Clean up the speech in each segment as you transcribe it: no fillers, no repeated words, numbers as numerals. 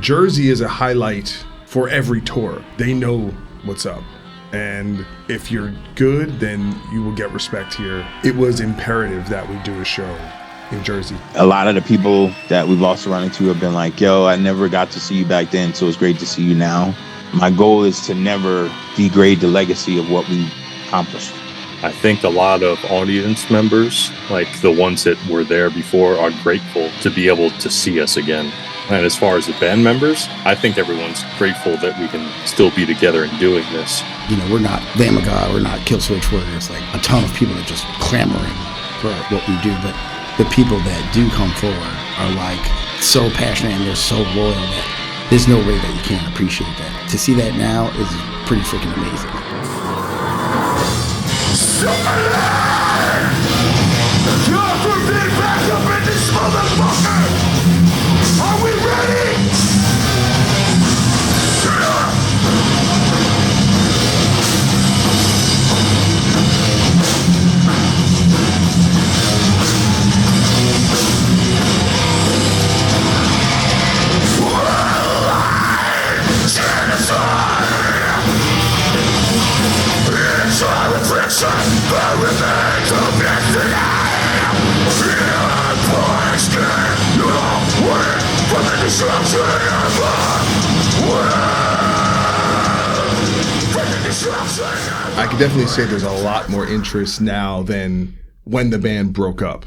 Jersey is a highlight for every tour. They know what's up. And if you're good, then you will get respect here. It was imperative that we do a show in Jersey. A lot of the people that we've also run into have been like, yo, I never got to see you back then, so it's great to see you now. My goal is to never degrade the legacy of what we accomplished. I think a lot of audience members, like the ones that were there before, are grateful to be able to see us again. And as far as the band members, I think everyone's grateful that we can still be together and doing this. You know, we're not Lamb of God, we're not Killswitch, where there's like a ton of people that are just clamoring for what we do. But the people that do come forward are like so passionate and they're so loyal that there's no way that you can't appreciate that. To see that now is pretty freaking amazing. Are we ready? It's our reflection, the remains of yesterday. I could definitely say there's a lot more interest now than when the band broke up.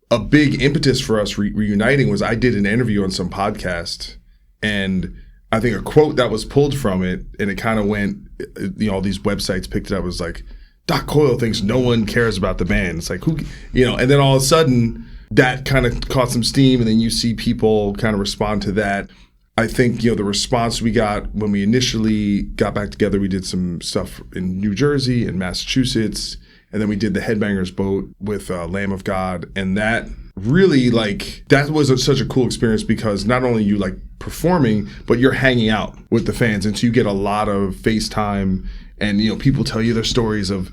A big impetus for us reuniting was I did an interview on some podcast, and I think a quote that was pulled from it, and it kind of went, you know, all these websites picked it up, was like, Doc Coyle thinks no one cares about the band. It's like, who, you know, and then all of a sudden that kind of caught some steam, and then you see people kind of respond to that. I think, you know, the response we got when we initially got back together, we did some stuff in New Jersey and Massachusetts, and then we did the Headbangers Boat with Lamb of God, and that really, like, that was such a cool experience because not only you like performing, but you're hanging out with the fans, and so you get a lot of FaceTime, and, you know, people tell you their stories of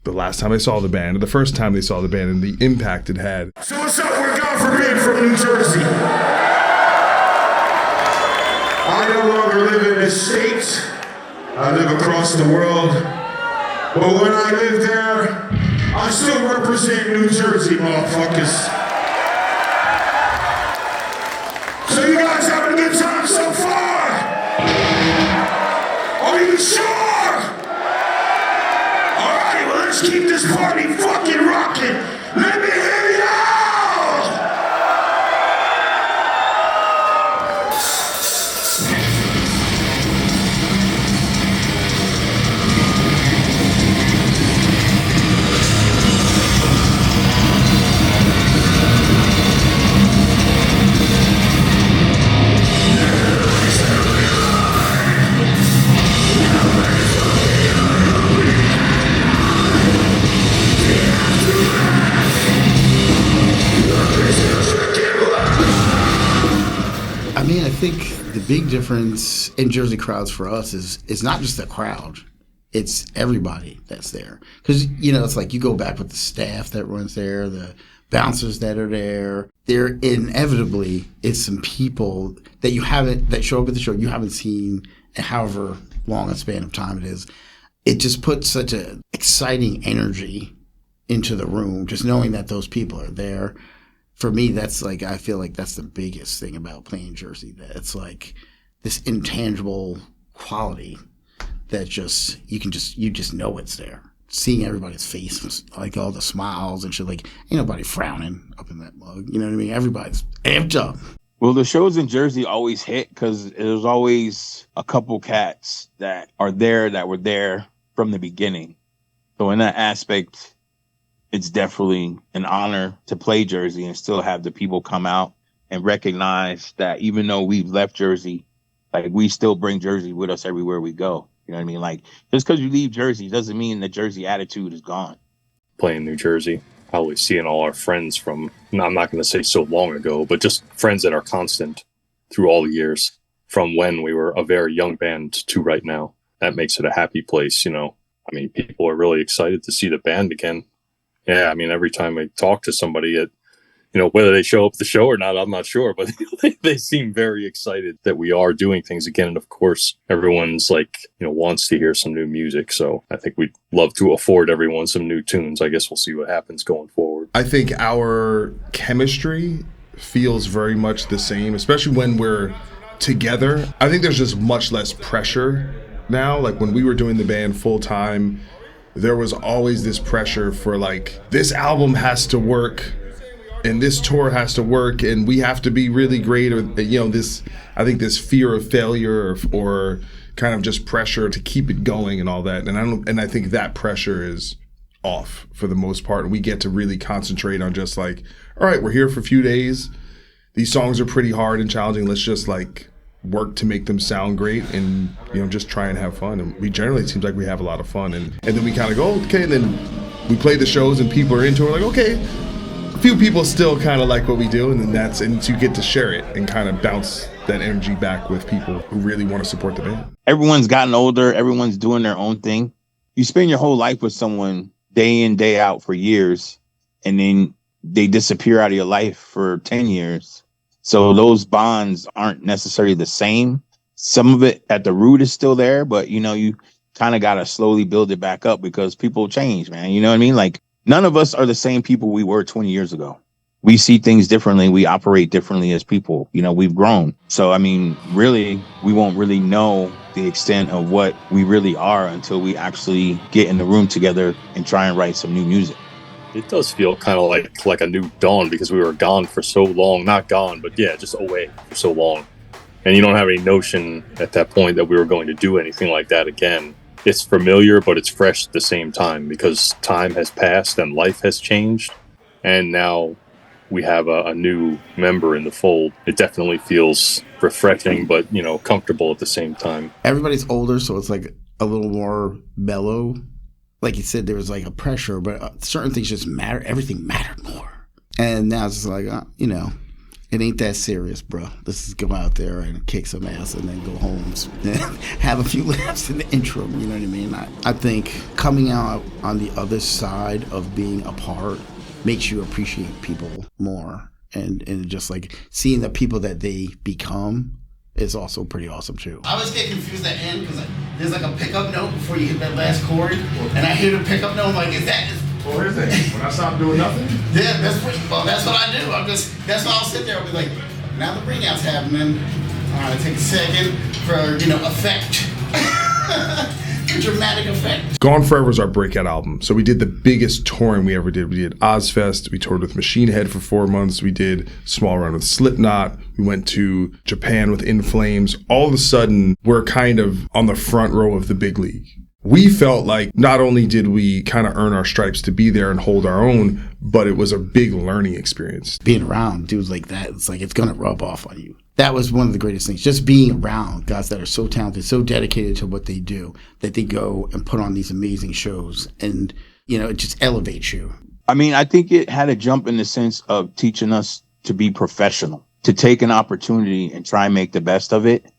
the last time they saw the band, or the first time they saw the band, and the impact it had. So what's up, we're God forbid from New Jersey. I no longer live in this state. I live across the world. But when I lived there, I still represent New Jersey, motherfuckers. So you guys having a good time so far? Are you sure? Alright, well, let's keep this party fucking rocking. Let me hear y'all! I mean, I think the big difference in Jersey crowds for us is not just the crowd, it's everybody that's there. Because, you know, it's like you go back with the staff that runs there, the bouncers that are there. There inevitably is some people that that show up at the show you haven't seen in however long a span of time it is. It just puts such an exciting energy into the room, just knowing that those people are there. For me, that's like, I feel like that's the biggest thing about playing Jersey, that it's like this intangible quality that you just know it's there. Seeing everybody's face, like all the smiles and shit, like ain't nobody frowning up in that mug. You know what I mean? Everybody's amped up. Well, the shows in Jersey always hit because there's always a couple cats that were there from the beginning. So in that aspect, it's definitely an honor to play Jersey and still have the people come out and recognize that even though we've left Jersey, like we still bring Jersey with us everywhere we go. You know what I mean? Like just because you leave Jersey doesn't mean the Jersey attitude is gone. Playing New Jersey, probably seeing all our friends from, I'm not going to say so long ago, but just friends that are constant through all the years from when we were a very young band to right now. That makes it a happy place, you know. I mean, people are really excited to see the band again. Yeah, I mean, every time I talk to somebody, whether they show up at the show or not, I'm not sure, but they seem very excited that we are doing things again. And of course, everyone's wants to hear some new music. So I think we'd love to afford everyone some new tunes. I guess we'll see what happens going forward. I think our chemistry feels very much the same, especially when we're together. I think there's just much less pressure now. Like when we were doing the band full time, there was always this pressure for this album has to work and this tour has to work and we have to be really great, or I think this fear of failure or kind of just pressure to keep it going and all that. And I think that pressure is off for the most part. And we get to really concentrate on just all right, we're here for a few days. These songs are pretty hard and challenging. Let's just work to make them sound great and, just try and have fun. And we generally, it seems like we have a lot of fun. And then we kind of go, okay, and then we play the shows and people are into it. We're okay, a few people still kind of like what we do. And then and you get to share it and kind of bounce that energy back with people who really want to support the band. Everyone's gotten older. Everyone's doing their own thing. You spend your whole life with someone day in, day out for years, and then they disappear out of your life for 10 years. So those bonds aren't necessarily the same. Some of it at the root is still there, but you kind of got to slowly build it back up because people change, man. You know what I mean? None of us are the same people we were 20 years ago. We see things differently. We operate differently as people. We've grown. So, really, we won't really know the extent of what we really are until we actually get in the room together and try and write some new music. It does feel kind of like a new dawn because we were gone for so long. Not gone, but yeah, just away for so long. And you don't have any notion at that point that we were going to do anything like that again. It's familiar, but it's fresh at the same time because time has passed and life has changed. And now we have a new member in the fold. It definitely feels refreshing, but, comfortable at the same time. Everybody's older, so it's a little more mellow. Like you said, there was a pressure, but certain things just matter. Everything mattered more. And now it's just it ain't that serious, bro. Let's just go out there and kick some ass and then go home and have a few laughs in the intro. You know what I mean? I think coming out on the other side of being apart makes you appreciate people more. And just seeing the people that they become is also pretty awesome too. I always get confused at the end because there's a pickup note before you hit that last chord, and I hear the pickup note. I'm is that? What is it? When I stop doing nothing? Yeah, that's what I do. That's why I'll sit there. I'll be now the ring out's happening. All right, take a second for effect. Dramatic effect. Gone Forever is our breakout album. So we did the biggest touring we ever did. We did Ozzfest. We toured with Machine Head for 4 months. We did small run with Slipknot. We went to Japan with In Flames. All of a sudden, we're kind of on the front row of the big league. We felt like not only did we kind of earn our stripes to be there and hold our own, but it was a big learning experience. Being around dudes like that, it's going to rub off on you. That was one of the greatest things, just being around guys that are so talented, so dedicated to what they do, that they go and put on these amazing shows. And, it just elevates you. I think it had a jump in the sense of teaching us to be professional, to take an opportunity and try and make the best of it.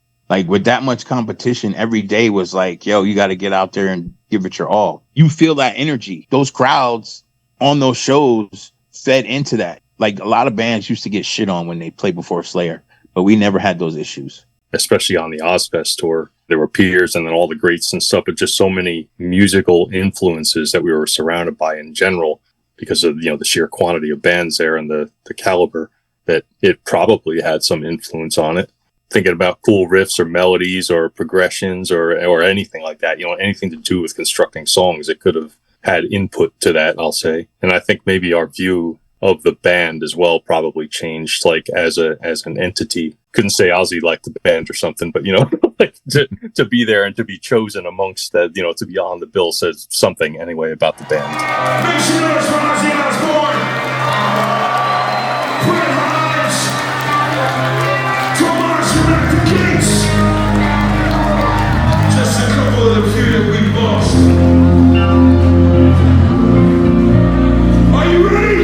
With that much competition, every day was yo, you got to get out there and give it your all. You feel that energy. Those crowds on those shows fed into that. A lot of bands used to get shit on when they played before Slayer, but we never had those issues. Especially on the Ozzfest tour, there were peers and then all the greats and stuff, but just so many musical influences that we were surrounded by in general because of, the sheer quantity of bands there and the caliber, that it probably had some influence on it. Thinking about cool riffs or melodies or progressions or anything like that, anything to do with constructing songs, it could have had input to that, I'll say. And I think maybe our view of the band as well probably changed, as an entity. Couldn't say Ozzy liked the band or something, but to be there and to be chosen amongst that, to be on the bill says something anyway about the band. Make some noise for Ozzy Osbourne. Put it just a couple of the few that we've lost. Are you ready?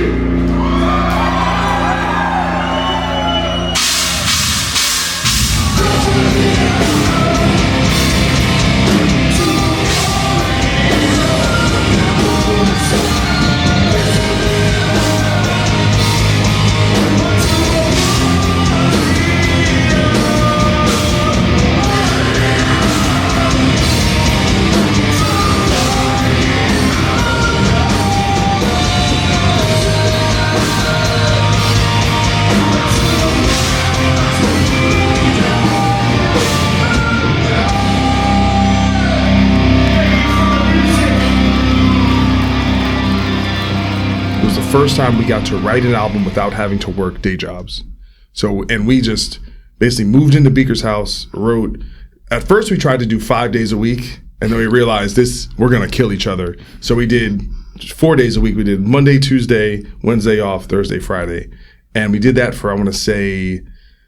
first time we got to write an album without having to work day jobs. So, and we just basically moved into Beaker's house, wrote. At first we tried to do 5 days a week, and then we realized we're going to kill each other. So we did 4 days a week. We did Monday, Tuesday, Wednesday off, Thursday, Friday. And we did that for, I want to say,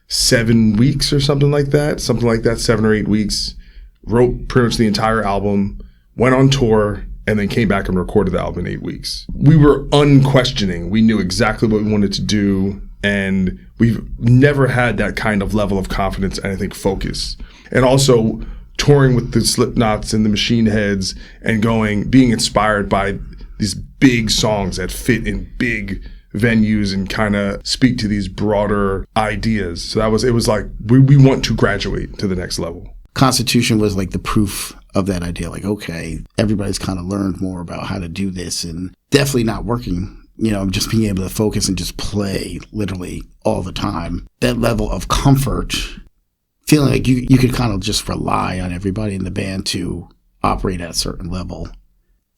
7 weeks or something like that, 7 or 8 weeks. Wrote pretty much the entire album, went on tour, and then came back and recorded the album in 8 weeks. We were unquestioning. We knew exactly what we wanted to do, and we've never had that kind of level of confidence and I think focus. And also touring with the Slipknots and the Machine Heads and being inspired by these big songs that fit in big venues and kind of speak to these broader ideas. So it was like, we want to graduate to the next level. Constitution was like the proof of that idea. Like, okay, everybody's kind of learned more about how to do this, and definitely not working, just being able to focus and just play literally all the time. That level of comfort, feeling like you could kind of just rely on everybody in the band to operate at a certain level.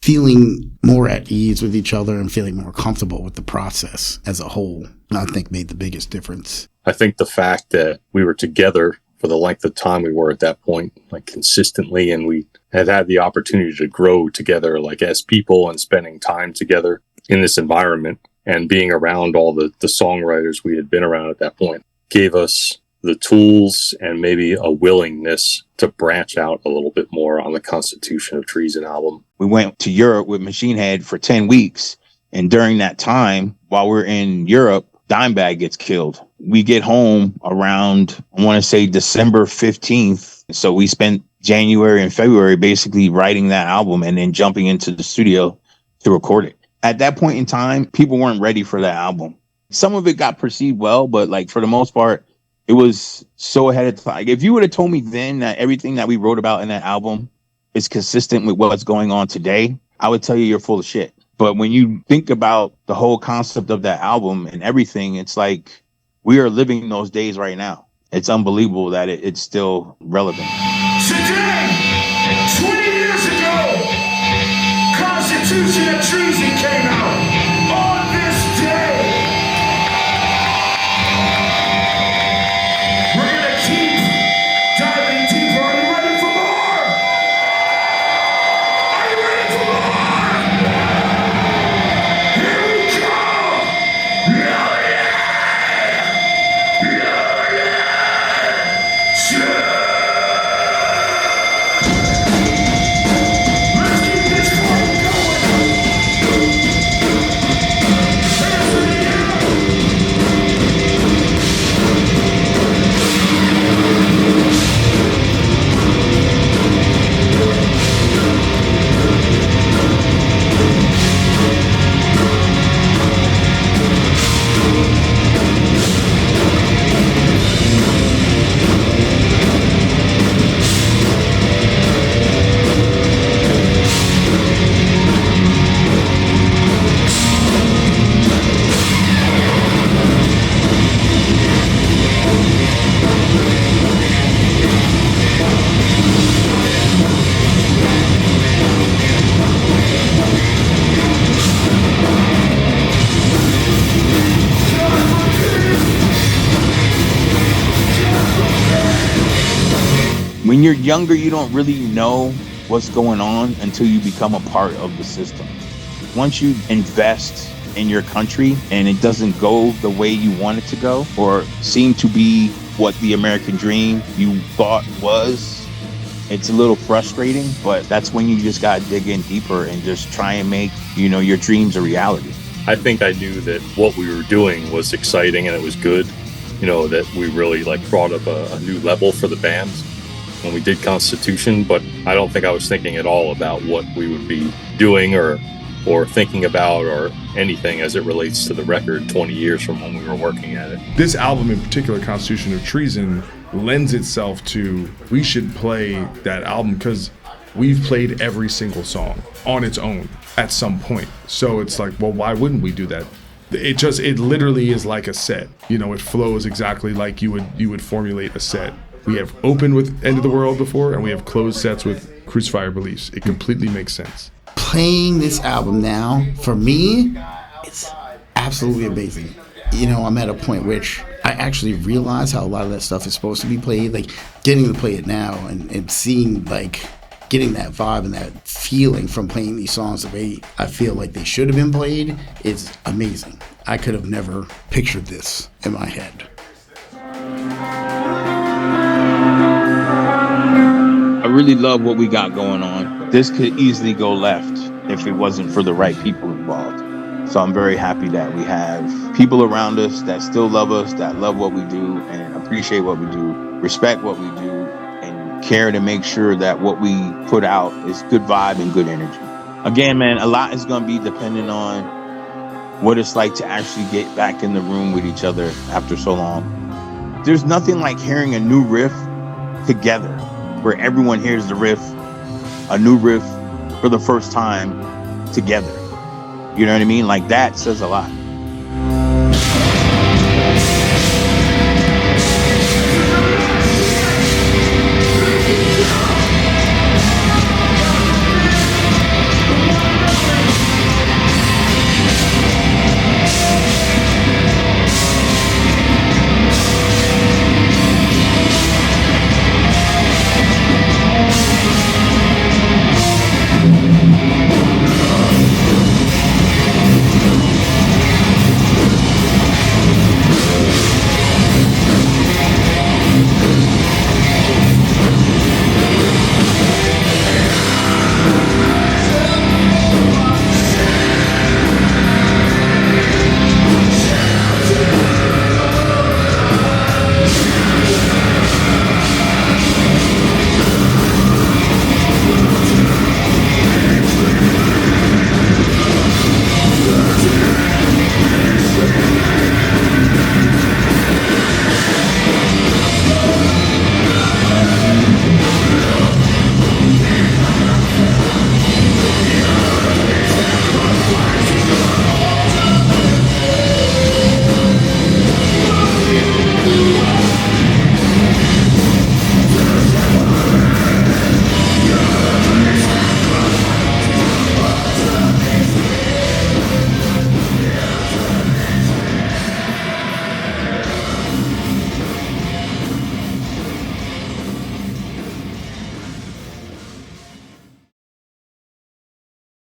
Feeling more at ease with each other and feeling more comfortable with the process as a whole, I think made the biggest difference. I think the fact that we were together for the length of time we were at that point, like consistently, and we had the opportunity to grow together, like as people, and spending time together in this environment and being around all the songwriters we had been around at that point, gave us the tools and maybe a willingness to branch out a little bit more on the Constitution of Treason album. We went to Europe with Machine Head for 10 weeks. And during that time, while we're in Europe, Dimebag gets killed. We get home around, I want to say December 15th. So we spent January and February basically writing that album and then jumping into the studio to record it. At that point in time, people weren't ready for that album. Some of it got perceived well, but like for the most part, it was so ahead of time. If you would have told me then that everything that we wrote about in that album is consistent with what's going on today, I would tell you you're full of shit. But when you think about the whole concept of that album and everything, it's like we are living those days right now. It's unbelievable that it's still relevant. Today, 20 years ago, Constitution of Treason came out. On this day, we're gonna keep diving deeper. Are you ready for more? Are you ready for more? Here we go! Yeah, yeah! Yeah, yeah! Sure. Let's keep this party going! Hands in the air! When you're younger, you don't really know what's going on until you become a part of the system. Once you invest in your country and it doesn't go the way you want it to go, or seem to be what the American dream you thought was, it's a little frustrating, but that's when you just gotta dig in deeper and just try and make, your dreams a reality. I think I knew that what we were doing was exciting and it was good, that we really brought up a new level for the band when we did Constitution, but I don't think I was thinking at all about what we would be doing or thinking about or anything as it relates to the record 20 years from when we were working at it. This album in particular, Constitution of Treason, lends itself to, we should play that album because we've played every single song on its own at some point. So it's like, well, why wouldn't we do that? It literally is like a set. It flows exactly like you would formulate a set. We have opened with End of the World before, and we have closed sets with Crucify Your Beliefs. It completely makes sense. Playing this album now, for me, it's absolutely amazing. You know, I'm at a point which I actually realize how a lot of that stuff is supposed to be played. Like, getting to play it now and seeing, like, getting that vibe and that feeling from playing these songs the way I feel like they should have been played is amazing. I could have never pictured this in my head. I really love what we got going on. This could easily go left if it wasn't for the right people involved. So I'm very happy that we have people around us that still love us, that love what we do and appreciate what we do, respect what we do, and care to make sure that what we put out is good vibe and good energy. Again, man, a lot is going to be dependent on what it's like to actually get back in the room with each other after so long. There's nothing like hearing a new riff together, where everyone hears the riff, a new riff for the first time together. You know what I mean? Like, that says a lot.